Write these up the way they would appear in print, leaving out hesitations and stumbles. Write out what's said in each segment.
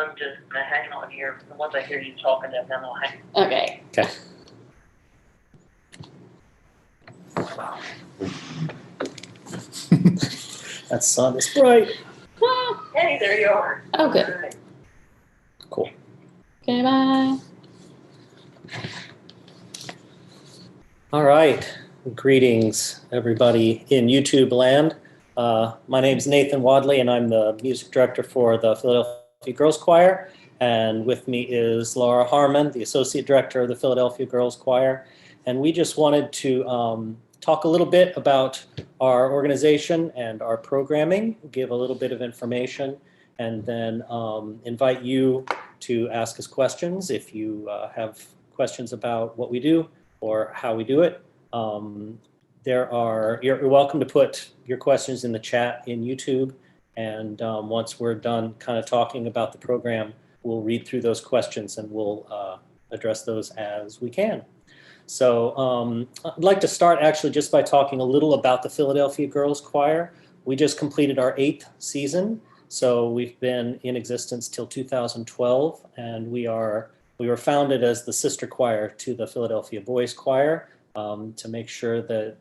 I'm just gonna hang on here. Once I hear you talking, then I'll hang. Okay. Okay. That sun is bright. Hey, there you are. Oh, good. All right. Cool. Okay, bye. All right. Greetings, everybody in YouTube land. My name is Nathan Wadley, and I'm the music director for the Philadelphia Girls Choir. And with me is Laura Harmon, the associate director of the Philadelphia Girls Choir. And we just wanted to talk a little bit about our organization and our programming, give a little bit of information, and then invite you to ask us questions if you have questions about what we do or how we do it. You're welcome to put your questions in the chat in YouTube, and once we're done kind of talking about the program, we'll read through those questions and we'll address those as we can. So I'd like to start actually just by talking a little about the Philadelphia Girls Choir. We just completed our 8th season, so we've been in existence till 2012, and we were founded as the sister choir to the Philadelphia Boys Choir to make sure that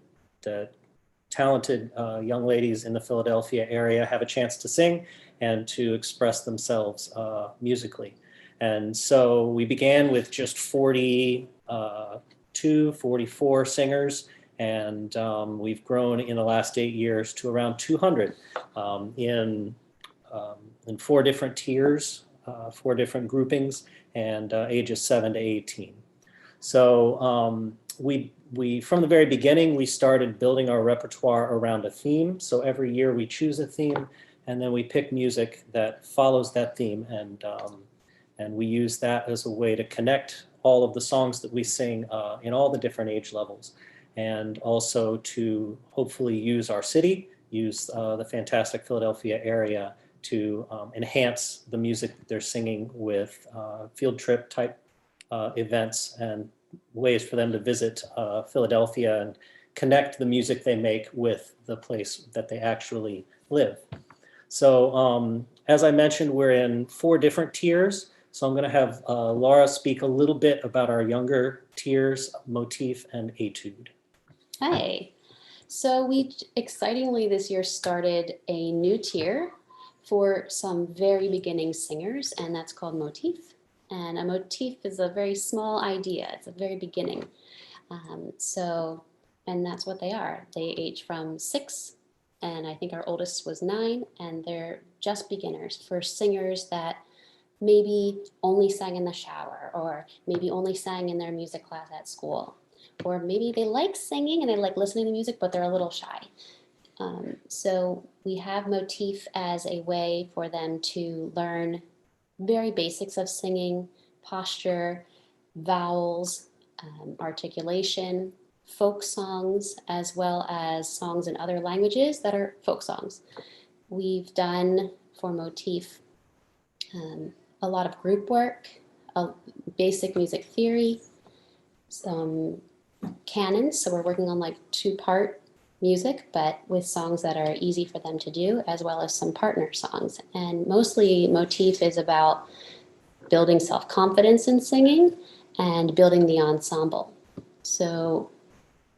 talented young ladies in the Philadelphia area have a chance to sing and to express themselves musically. And so we began with just 44 singers, and we've grown in the last 8 years to around 200 in 4 different tiers, 4 different groupings, and ages 7 to 18. So we from the very beginning, we started building our repertoire around a theme. So every year we choose a theme, and then we pick music that follows that theme, and we use that as a way to connect all of the songs that we sing in all the different age levels, and also to hopefully use our city, use the fantastic Philadelphia area to enhance the music that they're singing with field trip type events and ways for them to visit Philadelphia and connect the music they make with the place that they actually live. So as I mentioned, we're in 4 different tiers. So I'm going to have Laura speak a little bit about our younger tiers, Motif and Etude. Hi. So we excitingly this year started a new tier for some very beginning singers, and that's called Motif. And a motif is a very small idea. It's a very beginning. And that's what they are. They age from 6, and I think our oldest was 9, and they're just beginners for singers that maybe only sang in the shower, or maybe only sang in their music class at school, or maybe they like singing and they like listening to music, but they're a little shy. So we have Motif as a way for them to learn very basics of singing, posture, vowels, articulation, folk songs, as well as songs in other languages that are folk songs. We've done for Motif a lot of group work, basic music theory, some canons. So we're working on like 2-part music, but with songs that are easy for them to do, as well as some partner songs. And mostly Motif is about building self-confidence in singing and building the ensemble. So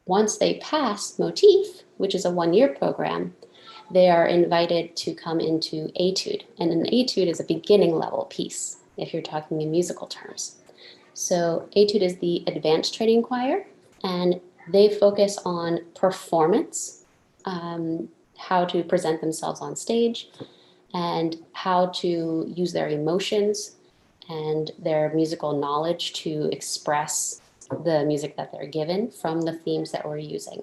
once they pass Motif, which is a 1-year program, they are invited to come into Etude. And an Etude is a beginning level piece, if you're talking in musical terms. So Etude is the advanced training choir, and they focus on performance, how to present themselves on stage, and how to use their emotions and their musical knowledge to express the music that they're given from the themes that we're using.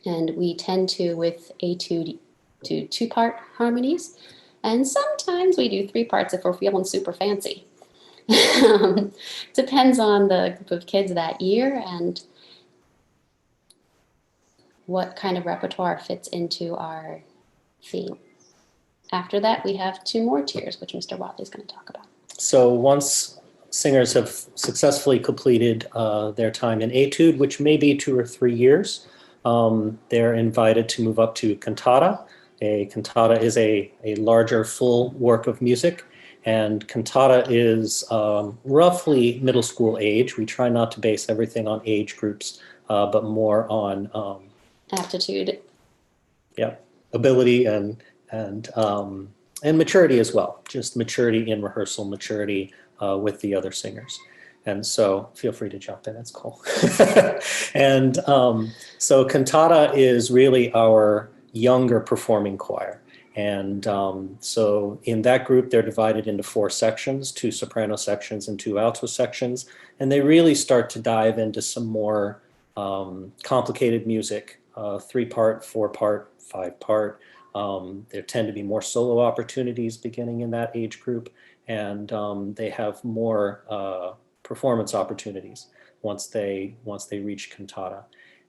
And we tend to, with Etude, do 2-part harmonies, and sometimes we do 3 parts if we're feeling super fancy. Depends on the group of kids that year and what kind of repertoire fits into our theme. After that, we have 2 more tiers, which Mr. Wadley is going to talk about. So once singers have successfully completed their time in Etude, which may be 2 or 3 years, they're invited to move up to cantata. A cantata is a larger full work of music, And cantata is roughly middle school age. We try not to base everything on age groups, but more on Aptitude. ability and maturity as well. Just maturity in rehearsal, maturity with the other singers. And so feel free to jump in, that's cool. And so cantata is really our younger performing choir. And so in that group, they're divided into 4 sections, 2 soprano sections and 2 alto sections. And they really start to dive into some more complicated music, 3-part, 4-part, 5-part. There tend to be more solo opportunities beginning in that age group. And they have more performance opportunities once they reach cantata.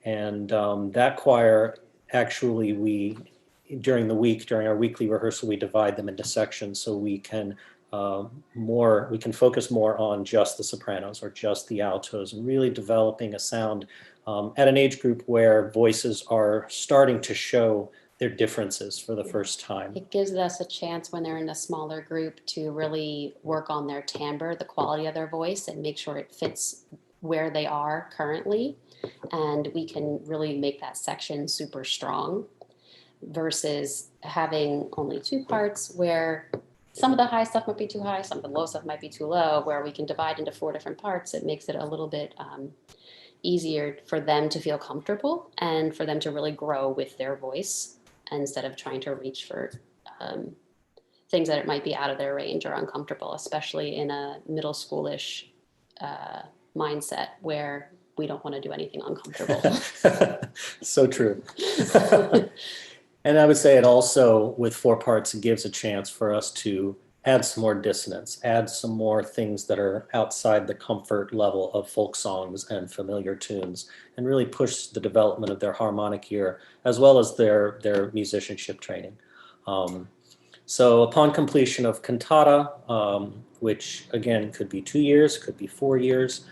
And that choir, actually, during our weekly rehearsal, we divide them into sections so we can focus more on just the sopranos or just the altos, and really developing a sound at an age group where voices are starting to show their differences for the first time. It gives us a chance when they're in a smaller group to really work on their timbre, the quality of their voice, and make sure it fits where they are currently. And we can really make that section super strong versus having only 2 parts where some of the high stuff might be too high, some of the low stuff might be too low, where we can divide into 4 different parts. It makes it a little bit easier for them to feel comfortable and for them to really grow with their voice instead of trying to reach for things that it might be out of their range or uncomfortable, especially in a middle schoolish mindset where we don't want to do anything uncomfortable. So true. And I would say it also, with 4 parts, it gives a chance for us to add some more dissonance, add some more things that are outside the comfort level of folk songs and familiar tunes, and really push the development of their harmonic ear as well as their musicianship training. So upon completion of cantata, which again could be 2 years, could be 4 years,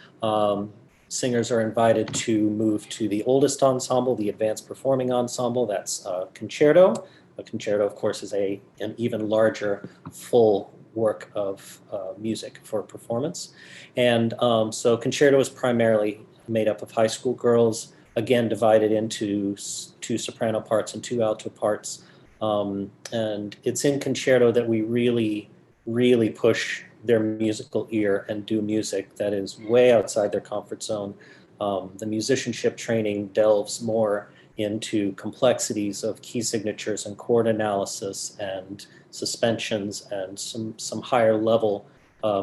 singers are invited to move to the oldest ensemble, the advanced performing ensemble. That's concerto. A concerto, of course, is an even larger full work of music for performance. And so concerto is primarily made up of high school girls, again divided into 2 soprano parts and 2 alto parts. And it's in concerto that we really, really push their musical ear and do music that is way outside their comfort zone. The musicianship training delves more into complexities of key signatures and chord analysis and suspensions and some higher level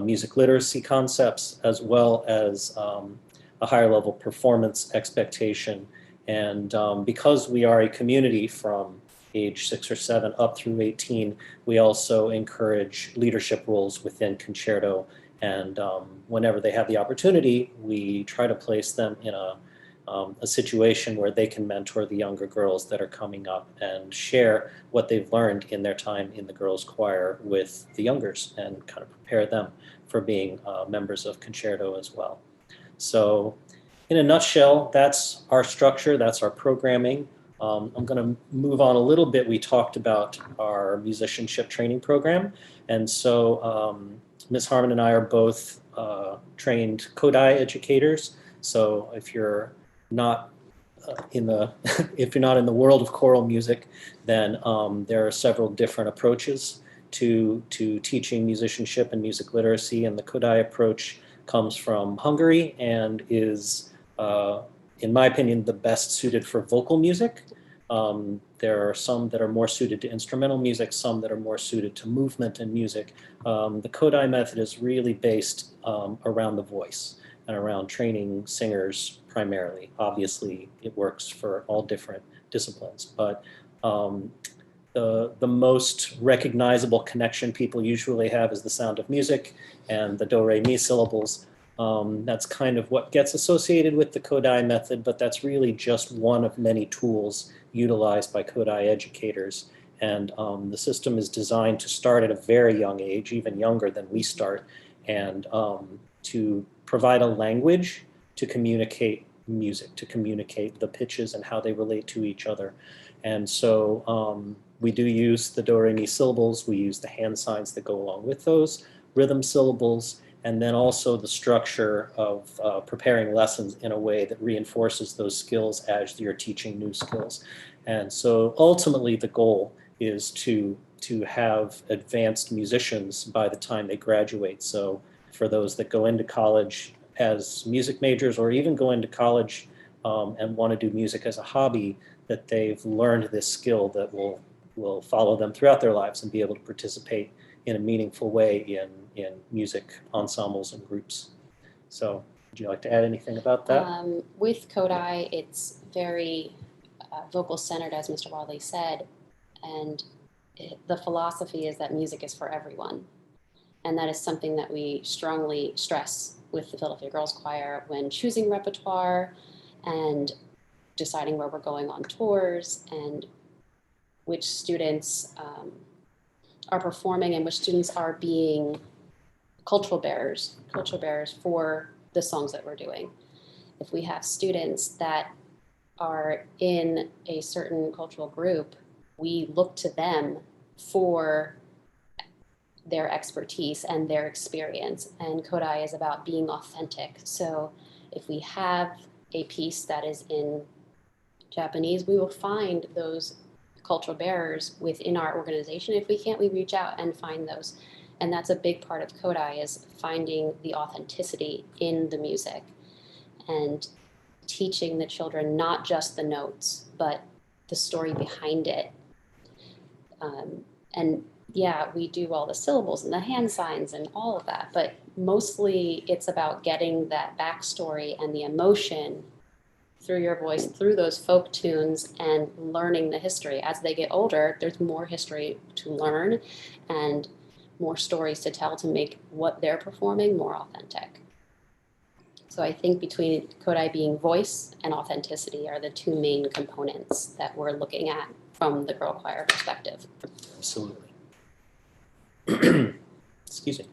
music literacy concepts, as well as a higher level performance expectation. And because we are a community from age 6 or 7 up through 18, we also encourage leadership roles within concerto. And whenever they have the opportunity, we try to place them in a situation where they can mentor the younger girls that are coming up and share what they've learned in their time in the girls' choir with the youngers and kind of prepare them for being members of concerto as well. So in a nutshell, that's our structure, that's our programming. I'm going to move on a little bit. We talked about our musicianship training program. And so Ms. Harmon and I are both trained Kodály educators. So if you're not in the world of choral music, then there are several different approaches to teaching musicianship and music literacy. And the Kodály approach comes from Hungary and is, in my opinion, the best suited for vocal music. There are some that are more suited to instrumental music, some that are more suited to movement and music. The Kodály method is really based around the voice and around training singers primarily. Obviously, it works for all different disciplines, but the most recognizable connection people usually have is the sound of music and the do, re, mi syllables. That's kind of what gets associated with the Kodály method, but that's really just one of many tools utilized by Kodály educators. And the system is designed to start at a very young age, even younger than we start, and to provide a language to communicate music, to communicate the pitches and how they relate to each other. And so we do use the do, re, mi syllables. We use the hand signs that go along with those. rhythm syllables, and then also the structure of preparing lessons in a way that reinforces those skills as you're teaching new skills. And so ultimately the goal is to have advanced musicians by the time they graduate. So for those that go into college as music majors, or even go into college and want to do music as a hobby, that they've learned this skill that will follow them throughout their lives and be able to participate in a meaningful way in music ensembles and groups. So would you like to add anything about that? With Kodály, it's very vocal centered, as Mr. Wadley said, and the philosophy is that music is for everyone. And that is something that we strongly stress with the Philadelphia Girls Choir when choosing repertoire and deciding where we're going on tours and which students are performing and which students are being cultural bearers for the songs that we're doing. If we have students that are in a certain cultural group, we look to them for their expertise and their experience. And Kodály is about being authentic. So if we have a piece that is in Japanese, we will find those cultural bearers within our organization. If we can't, we reach out and find those. And that's a big part of Kodály, is finding the authenticity in the music and teaching the children not just the notes, but the story behind it. And yeah, we do all the syllables and the hand signs and all of that, but mostly it's about getting that backstory and the emotion through your voice, through those folk tunes, and learning the history. As they get older, there's more history to learn and more stories to tell to make what they're performing more authentic. So I think between Kodály being voice and authenticity are the two main components that we're looking at from the girl choir perspective. Absolutely. Excuse me.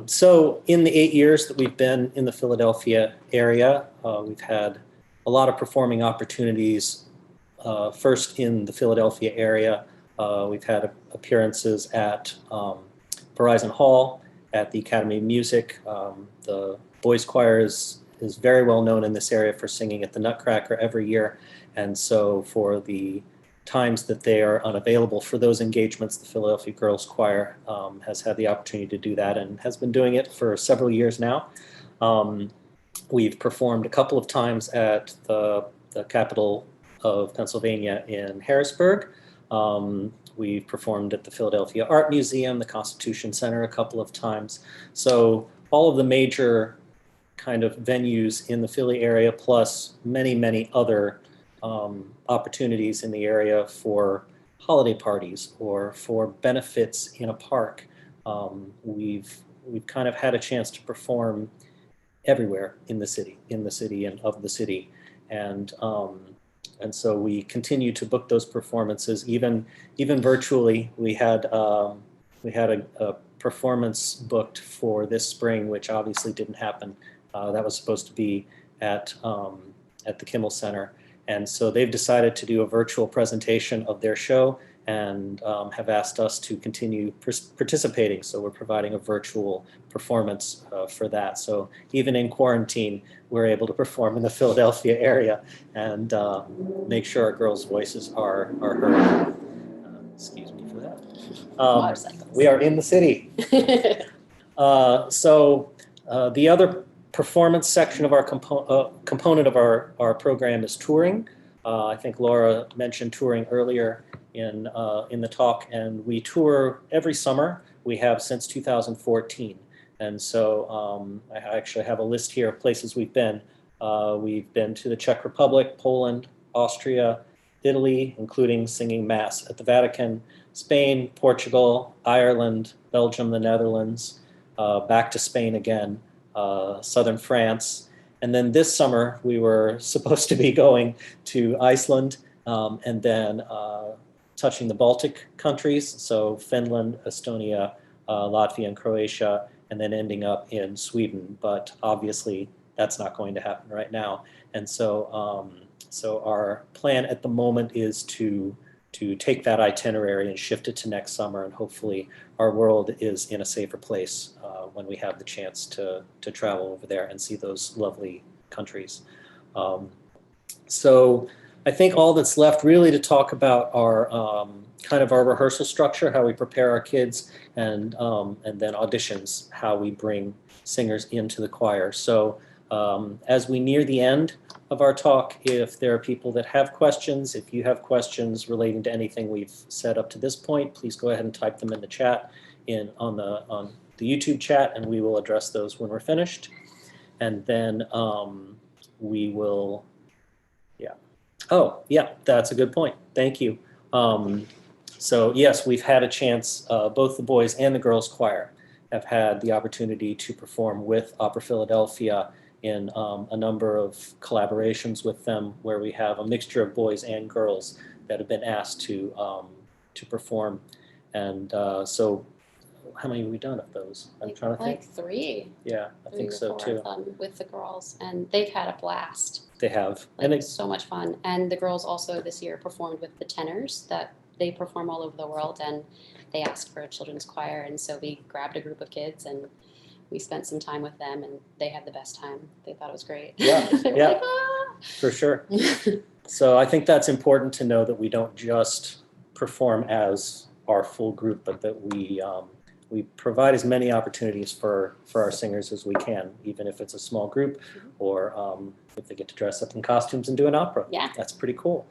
So in the 8 years that we've been in the Philadelphia area, we've had a lot of performing opportunities. First in the Philadelphia area, we've had appearances at Verizon Hall, at the Academy of Music. The boys choir is very well known in this area for singing at the Nutcracker every year. And so for the times that they are unavailable for those engagements, the Philadelphia Girls Choir has had the opportunity to do that and has been doing it for several years now. We've performed a couple of times at the capital of Pennsylvania in Harrisburg. We've performed at the Philadelphia Art Museum, the Constitution Center a couple of times. So all of the major kind of venues in the Philly area, plus many, many other opportunities in the area for holiday parties or for benefits in a park. We've kind of had a chance to perform everywhere in the city and of the city. And so we continue to book those performances, even virtually. We had a performance booked for this spring, which obviously didn't happen. That was supposed to be at the Kimmel Center. And so they've decided to do a virtual presentation of their show and have asked us to continue participating. So we're providing a virtual performance for that. So even in quarantine, we're able to perform in the Philadelphia area and make sure our girls' voices are heard. Excuse me for that. We are in the city. So the other performance section of our component of our program is touring. I think Laura mentioned touring earlier in the talk, and we tour every summer. We have since 2014, and so I actually have a list here of places we've been. We've been to the Czech Republic, Poland, Austria, Italy, including singing Mass at the Vatican, Spain, Portugal, Ireland, Belgium, the Netherlands, back to Spain again, southern France. And then this summer, we were supposed to be going to Iceland and then touching the Baltic countries, so Finland, Estonia, Latvia, and Croatia, and then ending up in Sweden. But obviously, that's not going to happen right now. And so, so our plan at the moment is to take that itinerary and shift it to next summer, and hopefully our world is in a safer place when we have the chance to travel over there and see those lovely countries. So I think all that's left really to talk about are kind of our rehearsal structure, how we prepare our kids, and then auditions, how we bring singers into the choir. So as we near the end of our talk, if there are people that have questions, if you have questions relating to anything we've said up to this point, please go ahead and type them in the chat on the YouTube chat, and we will address those when we're finished. And then we will, yeah. Oh, yeah, that's a good point. Thank you. So yes, we've had a chance, both the boys and the girls choir have had the opportunity to perform with Opera Philadelphia in a number of collaborations with them, where we have a mixture of boys and girls that have been asked to perform. And so how many have we done of those? I'm trying to think. Like 3. Yeah, I think so too. With the girls, and they've had a blast. They have. Like, and it's so much fun. And the girls also this year performed with the tenors that they perform all over the world, and they asked for a children's choir, and so we grabbed a group of kids and we spent some time with them, and they had the best time. They thought it was great. Yeah, yeah, like, ah! For sure. So I think that's important to know, that we don't just perform as our full group, but that we provide as many opportunities for our singers as we can, even if it's a small group, or if they get to dress up in costumes and do an opera. Yeah, that's pretty cool.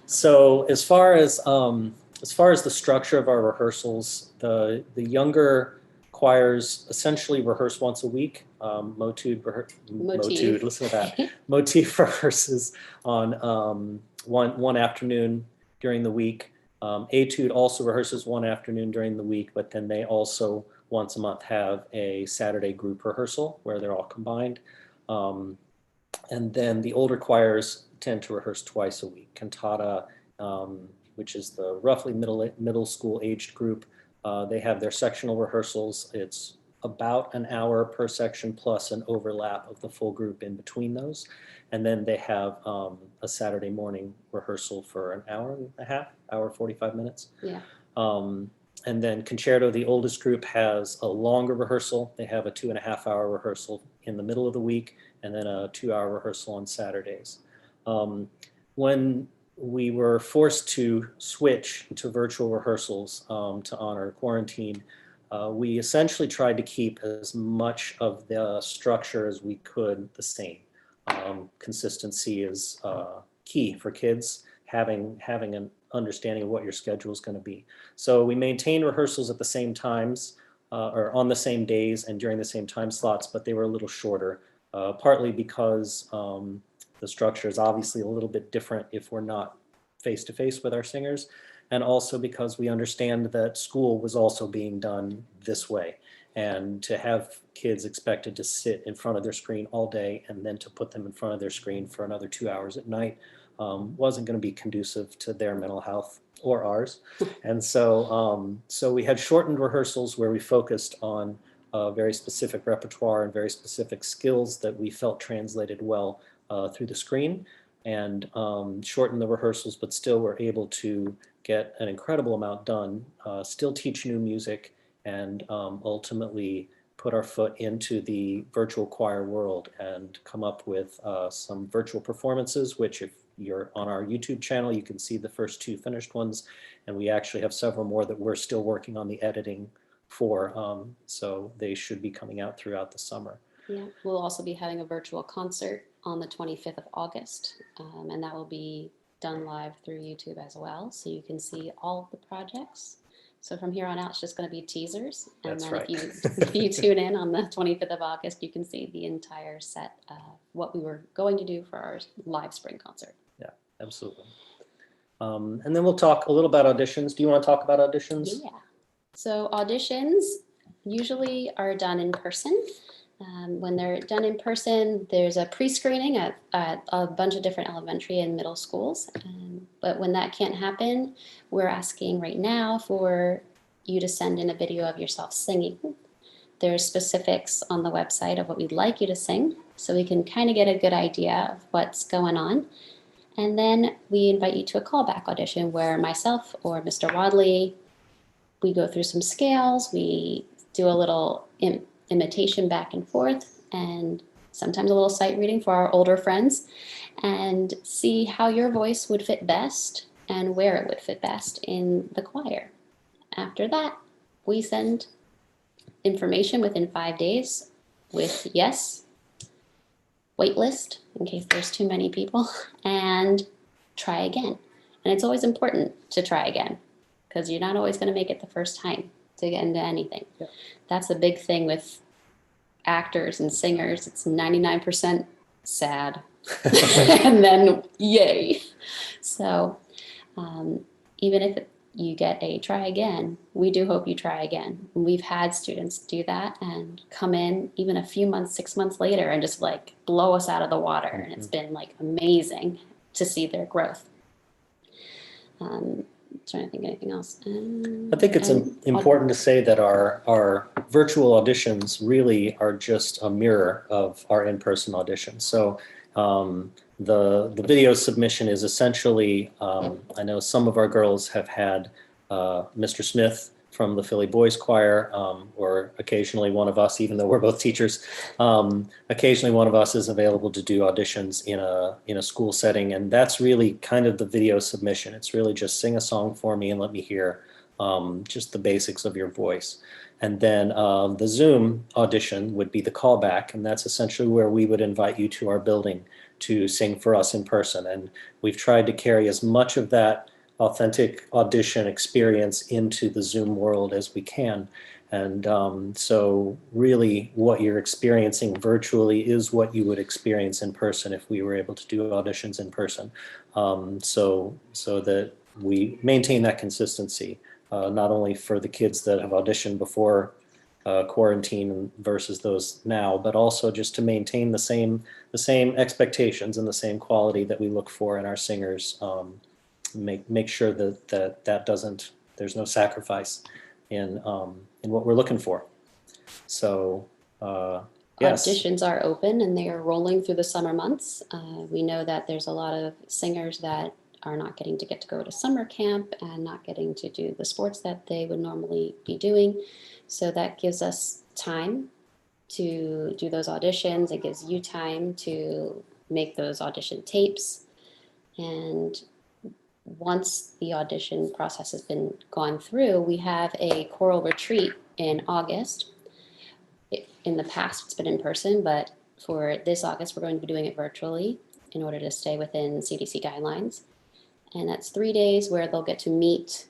So as far as the structure of our rehearsals, the younger choirs essentially rehearse once a week. Motif, listen to that. Motif rehearses on one afternoon during the week. Etude also rehearses one afternoon during the week, but then they also once a month have a Saturday group rehearsal where they're all combined. And then the older choirs tend to rehearse twice a week. Cantata, which is the roughly middle school aged group, they have their sectional rehearsals. It's about an hour per section plus an overlap of the full group in between those. And then they have a Saturday morning rehearsal for an hour and a half, hour 45 minutes. Yeah. And then Concerto, the oldest group, has a longer rehearsal. They have a 2.5-hour rehearsal in the middle of the week, and then a 2-hour rehearsal on Saturdays. When we were forced to switch to virtual rehearsals to honor quarantine, we essentially tried to keep as much of the structure as we could the same. Consistency is key for kids, having an understanding of what your schedule is going to be. So we maintained rehearsals at the same times, or on the same days and during the same time slots, but they were a little shorter, partly because the structure is obviously a little bit different if we're not face-to-face with our singers, and also because we understand that school was also being done this way. And to have kids expected to sit in front of their screen all day and then to put them in front of their screen for another 2 hours at night wasn't going to be conducive to their mental health or ours. And so we had shortened rehearsals where we focused on very specific repertoire and very specific skills that we felt translated well through the screen, and shortened the rehearsals, but still were able to get an incredible amount done, still teach new music, and ultimately put our foot into the virtual choir world and come up with some virtual performances, which if you're on our YouTube channel, you can see the first 2 finished ones, and we actually have several more that we're still working on the editing for, so they should be coming out throughout the summer. Yeah, we'll also be having a virtual concert on the 25th of August, and that will be done live through YouTube as well, so you can see all of the projects. So from here on out, it's just going to be teasers, and That's then right. if you tune in on the 25th of August, you can see the entire set of what we were going to do for our live spring concert. Yeah, absolutely. And then we'll talk a little about auditions. Do you want to talk about auditions? Yeah. So auditions usually are done in person. When they're done in person, there's a pre-screening at a bunch of different elementary and middle schools. But when that can't happen, we're asking right now for you to send in a video of yourself singing. There's specifics on the website of what we'd like you to sing, so we can kind of get a good idea of what's going on. And then we invite you to a callback audition where myself or Mr. Wadley, we go through some scales, we do a little imitation back and forth, and sometimes a little sight reading for our older friends, and see how your voice would fit best and where it would fit best in the choir. After that, we send information within 5 days with yes, waitlist in case there's too many people, and try again. And it's always important to try again because you're not always going to make it the first time to get into anything. Yeah. That's a big thing with actors and singers. It's 99% sad and then yay. So even if you get a try again, we do hope you try again. We've had students do that and come in even a few months, 6 months later and just like blow us out of the water. And it's been like amazing to see their growth. Trying to think of anything else. I think it's important to say that our virtual auditions really are just a mirror of our in-person auditions. So the video submission is essentially, I know some of our girls have had Mr. Smith from the Philly Boys Choir, or occasionally one of us, even though we're both teachers, occasionally one of us is available to do auditions in a school setting, and that's really kind of the video submission. It's really just sing a song for me and let me hear just the basics of your voice. And then the Zoom audition would be the callback, and that's essentially where we would invite you to our building to sing for us in person. And we've tried to carry as much of that authentic audition experience into the Zoom world as we can. And so really what you're experiencing virtually is what you would experience in person if we were able to do auditions in person. So that we maintain that consistency, not only for the kids that have auditioned before quarantine versus those now, but also just to maintain the same expectations and the same quality that we look for in our singers. Make sure that doesn't, there's no sacrifice in what we're looking for. So yes. Auditions are open and they are rolling through the summer months. We know that there's a lot of singers that are not getting to go to summer camp and not getting to do the sports that they would normally be doing. So that gives us time to do those auditions. It gives you time to make those audition tapes. And once the audition process has been gone through, we have a choral retreat in August. In the past, it's been in person, but for this August, we're going to be doing it virtually in order to stay within CDC guidelines. And that's 3 days where they'll get to meet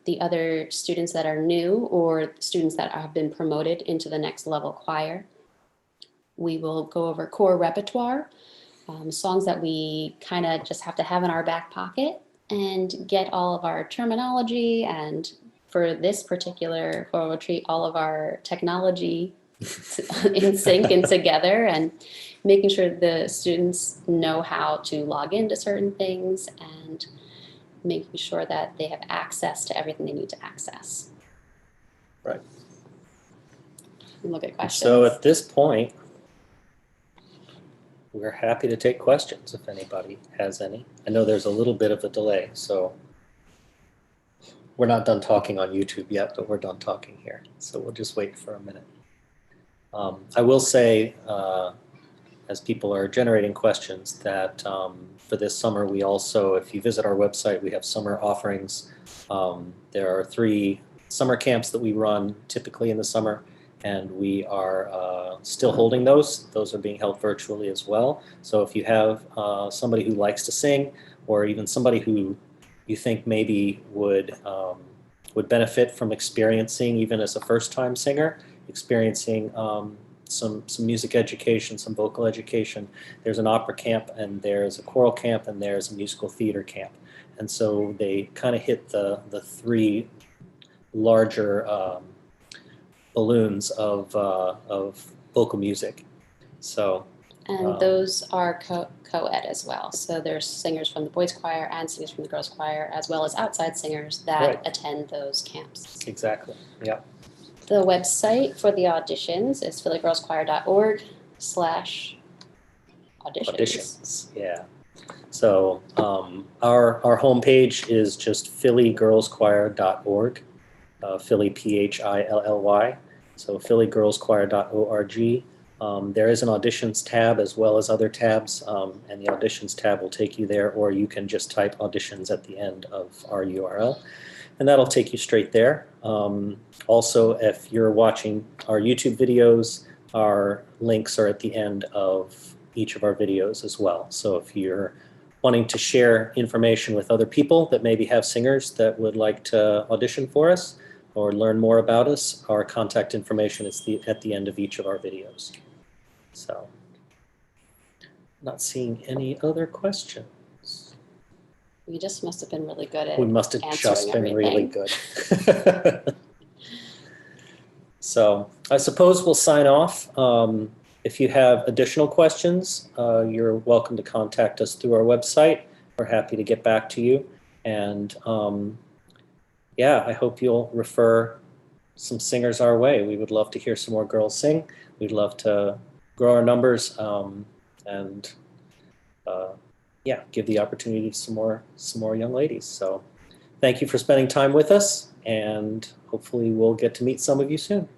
the other students that are new or students that have been promoted into the next level choir. We will go over core repertoire, songs that we kind of just have to have in our back pocket, and get all of our terminology, and for this particular choral retreat, all of our technology in sync and together, and making sure the students know how to log into certain things and making sure that they have access to everything they need to access. Right. Look at questions. So at this point, we're happy to take questions if anybody has any. I know there's a little bit of a delay, so we're not done talking on YouTube yet, but we're done talking here. So we'll just wait for a minute. I will say, as people are generating questions, that for this summer, we also, if you visit our website, we have summer offerings. There are 3 summer camps that we run typically in the summer, and we are still holding those. Those are being held virtually as well. So if you have somebody who likes to sing, or even somebody who you think maybe would benefit from experiencing, even as a first-time singer, experiencing some music education, some vocal education, there's an opera camp, and there's a choral camp, and there's a musical theater camp. And so they kind of hit the 3 larger balloons of vocal music. So and those are co-ed as well. So there's singers from the boys choir and singers from the girls choir, as well as outside singers that attend those camps. Exactly. Yeah. The website for the auditions is phillygirlschoir.org/auditions. Auditions. Yeah. So our homepage is just phillygirlschoir.org, Philly, Philly. So phillygirlschoir.org. There is an auditions tab as well as other tabs, and the auditions tab will take you there, or you can just type auditions at the end of our URL, and that'll take you straight there. Also, if you're watching our YouTube videos, our links are at the end of each of our videos as well. So if you're wanting to share information with other people that maybe have singers that would like to audition for us or learn more about us, our contact information is at the end of each of our videos. So, not seeing any other questions. We just must have been really good at We must have just been answering really everything. good. So I suppose we'll sign off. If you have additional questions, you're welcome to contact us through our website. We're happy to get back to you. And yeah, I hope you'll refer some singers our way. We would love to hear some more girls sing. We'd love to grow our numbers and yeah, give the opportunity to some more young ladies. So thank you for spending time with us, and hopefully we'll get to meet some of you soon.